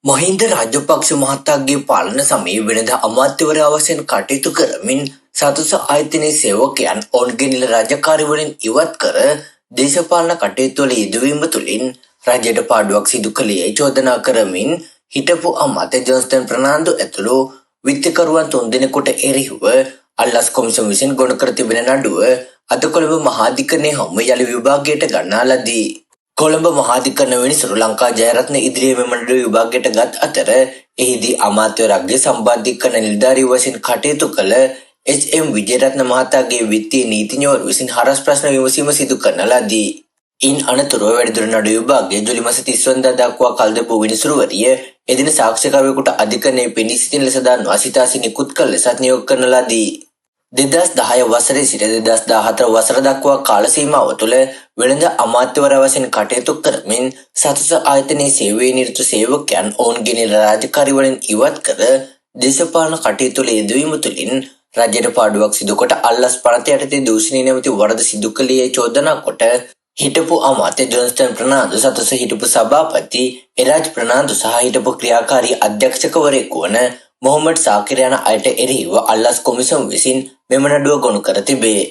මහින්ද රාජපක්ෂ මහතාගේ පාලන සමයේ වෙනදා අමාත්‍යවරයා වශයෙන් කටයුතු කරමින් සතස ආයතනයේ සේවකයන් ඔවුන්ගේ නිල රාජකාරිවලින් ඉවත් කර දේශපාලන කටයුතුවල යෙදවීම තුළින් රජයට පාඩුවක් සිදු කළේ චෝදනා කරමින් හිටපු අමාත්‍ය ජොන්ස්ටන් ප්‍රනාන්දු ඇතුළු විත්තිකරුවන් 3 දෙනෙකුට එරෙහිව අල්ලස් කොමිසම විසින් ගොනු කර තිබෙන නඩුව අද කොළඹ මහාධිකරණයේ හමුව යළි විභාගයට ගන්නා ලදී. කොළඹ මහාධිකරණ වෙනි ශ්‍රී ලංකා ජයරත්න ඉදිරියේ මෙම නඩුව විභාගයට ගත් අතර එහිදී අමාත්‍යවරයාගේ සම්බන්ධීකරණ නිලධාරී වශයෙන් කටයුතු කළ එච්.එම්. විජේරත්න මහතාගේ විත්තිය නීතිඥවරු විසින් හරස් ප්‍රශ්න විමසීම සිදු කරන ලදී. ඉන් අනතුරුව වැඩිදුර නඩු විභාගයේ ජූලි මාස 30 වනදා දක්වා කල් දැපූ විනිසුරුවරිය එදින සාක්ෂිකරුවෙකුට අධිකරණයේ පෙනී සිටින ලෙස දන්වා සිතාසි නිකුත් කළ ලෙසත් නියෝග කරන ලදී. 2010 වසරේ සිට 2014 වසර දක්වා කාල සීමාව තුළ වෙළඳ අමාත්‍යවරයා වශයෙන් කටයුතු කරමින් සතස ආයතනයේ සේවයේ නිරත සේවකයන් ඔවුන්ගේ නිල රාජකාරි වලින් ඉවත් කර දේශපාලන කටයුතු වල යෙදවීම තුළින් රජයට පාඩුවක් සිදු කොට අල්ලස් පනත යටතේ දූෂණීය නැමැති වරද සිදු කළේ චෝදනා කොට හිටපු අමාත්‍ය ජොන්ස්ටන් ප්‍රනාන්දු සතස හිටපු සභාපති එරාජ් ප්‍රනාන්දු සහ හිටපු ක්‍රියාකාරී අධ්‍යක්ෂකවරයෙකු වන මොහොමඩ් සාකිර් යන අයට එරෙහිව අල්ලස් කොමිසම විසින් මෙම නඩුව ගොනු කර තිබේ.